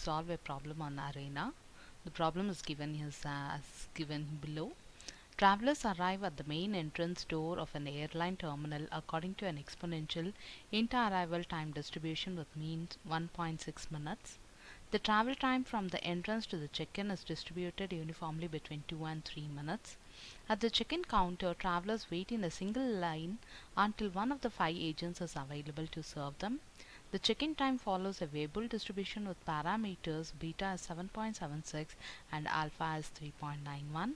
solve a problem on Arena. The problem is given as given below. Travelers arrive at the main entrance door of an airline terminal according to an exponential inter-arrival time distribution with mean 1.6 minutes. The travel time from the entrance to the check-in is distributed uniformly between 2 and 3 minutes. At the check-in counter, travelers wait in a single line until one of the 5 agents is available to serve them. The check-in time follows a Weibull distribution with parameters beta as 7.76 and alpha as 3.91.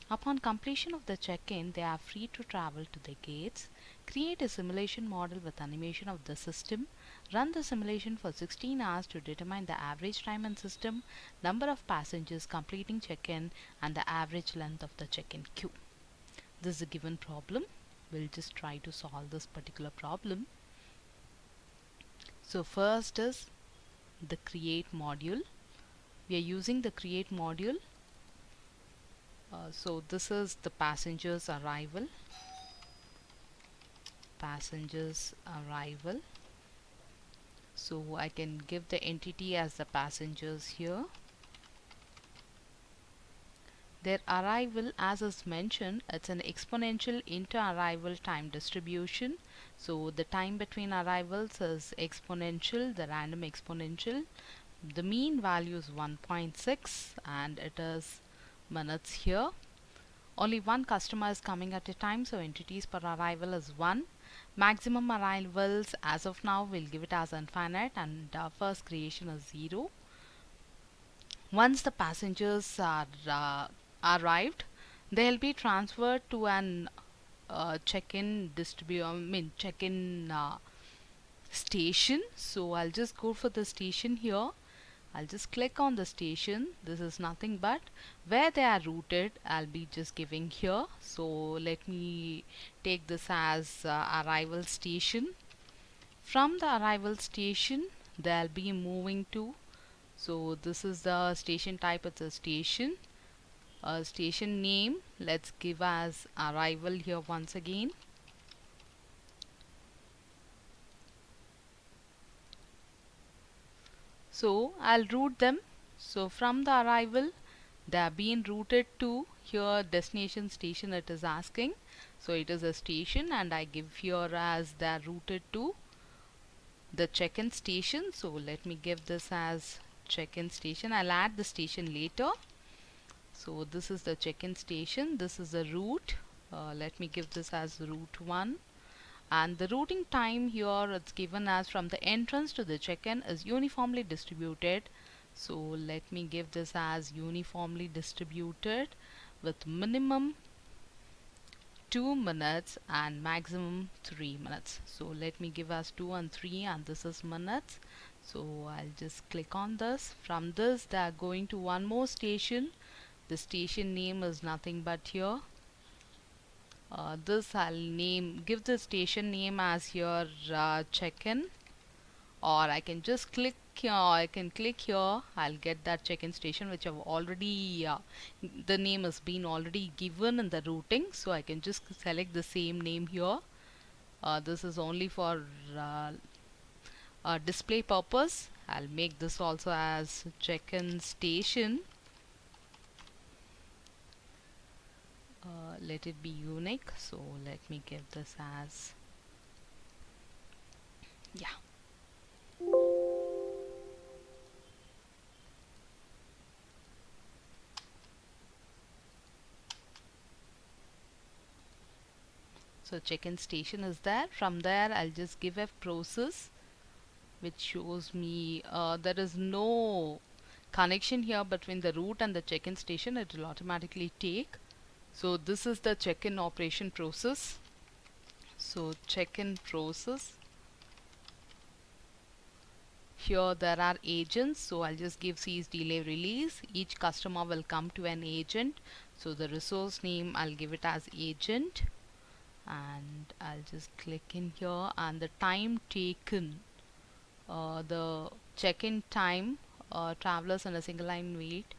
Upon completion of the check-in, they are free to travel to the gates. Create a simulation model with animation of the system. Run the simulation for 16 hours to determine the average time in system, number of passengers completing check-in, and the average length of the check-in queue. This is a given problem. We'll just try to solve this particular problem. So first is the create module. We are using the create module. So this is the passengers arrival. So I can give the entity as the passengers here. Their arrival, as is mentioned, it's an exponential inter-arrival time distribution. So the time between arrivals is exponential, the random exponential. The mean value is 1.6 and it is minutes here. Only one customer is coming at a time, so entities per arrival is 1. Maximum arrivals as of now we'll give it as infinite, and first creation is 0. Once the passengers are arrived, they'll be transferred to an check-in station. So I'll just go for the station here. I'll just click on the station. This is nothing but where they are routed. I'll be just giving here. So let me take this as arrival station. From the arrival station, they'll be moving to. So this is the station type. It's a station. Station name. Let's give as arrival here once again. So I'll route them. So from the arrival, they are being routed to here destination station it is asking. So it is a station, and I give here as they are routed to the check-in station. So let me give this as check-in station. I'll add the station later. So this is the check-in station. This is the route. Let me give this as route 1. And the routing time here it's given as from the entrance to the check-in is uniformly distributed. So let me give this as uniformly distributed with minimum 2 minutes and maximum 3 minutes. So let me give as 2 and 3, and this is minutes. So I'll just click on this. From this they are going to one more station. The station name is nothing but here. This I'll give the station name as your check-in, or I can just click here. I can click here. I'll get that check-in station which I've already the name has been already given in the routing, so I can just select the same name here. This is only for display purpose. I'll make this also as check-in station. Let it be unique, so let me give this as so check-in station is there. From there I'll just give a process which shows me there is no connection here between the route and the check-in station. It will automatically take. So this is the check-in operation process. So check-in process, here there are agents, so I'll just give seize delay release. Each customer will come to an agent, so the resource name I'll give it as agent, and I'll just click in here. And the time taken, the check-in time, travelers in a single line wait,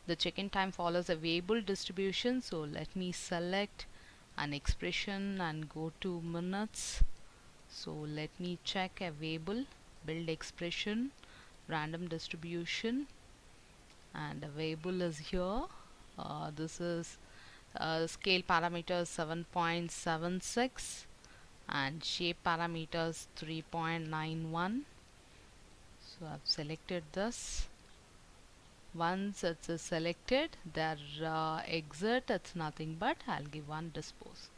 the check-in time follows a Weibull distribution. So let me select an expression and go to minutes. So let me check a Weibull build expression. random distribution, and the variable is here. This is scale parameters 7.76 and shape parameters 3.91. So I've selected this. Once it's selected, their exit, it's nothing but I'll give one dispose.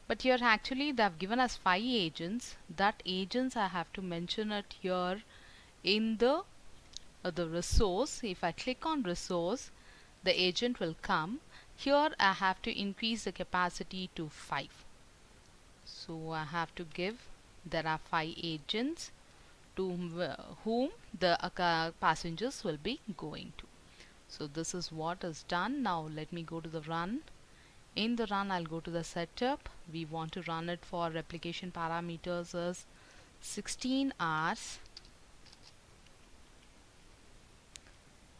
But here actually they have given us 5 agents. That agents I have to mention it here in the resource. If I click on resource, the agent will come. Here I have to increase the capacity to 5. So I have to give, there are 5 agents to whom the passengers will be going to. So this is what is done. Now let me go to the run. In the run, I'll go to the setup. We want to run it for replication parameters as 16 hours.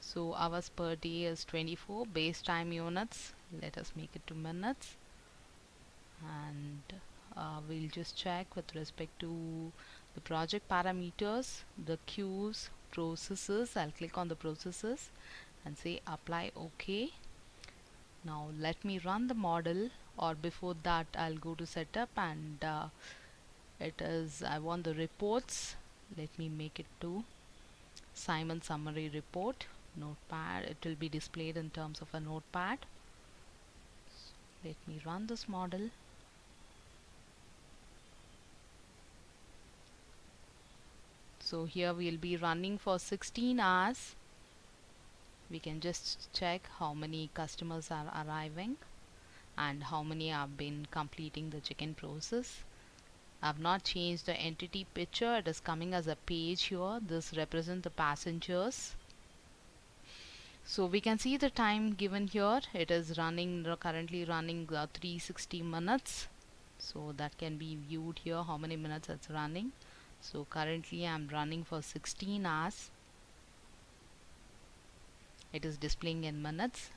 So hours per day is 24. Base time units, let us make it to minutes. And we'll just check with respect to the project parameters, the queues, processes. I'll click on the processes and say apply OK. Now let me run the model, or before that I'll go to setup, and it is, I want the reports. Let me make it to Simon summary report notepad. It will be displayed in terms of a notepad. So let me run this model. So here we'll be running for 16 hours. We can just check how many customers are arriving and how many have been completing the check-in process. I've not changed the entity picture. It is coming as a page here. This represents the passengers. So we can see the time given here. It is running, currently running 360 minutes. So that can be viewed here, how many minutes it's running. So currently I'm running for 16 hours. It is displaying in minutes.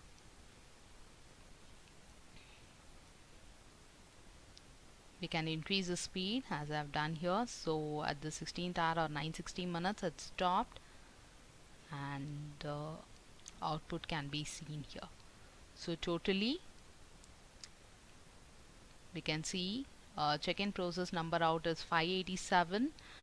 We can increase the speed as I've done here. So at the 16th hour or 960 minutes it stopped, and output can be seen here. So totally we can see check-in process number out is 587.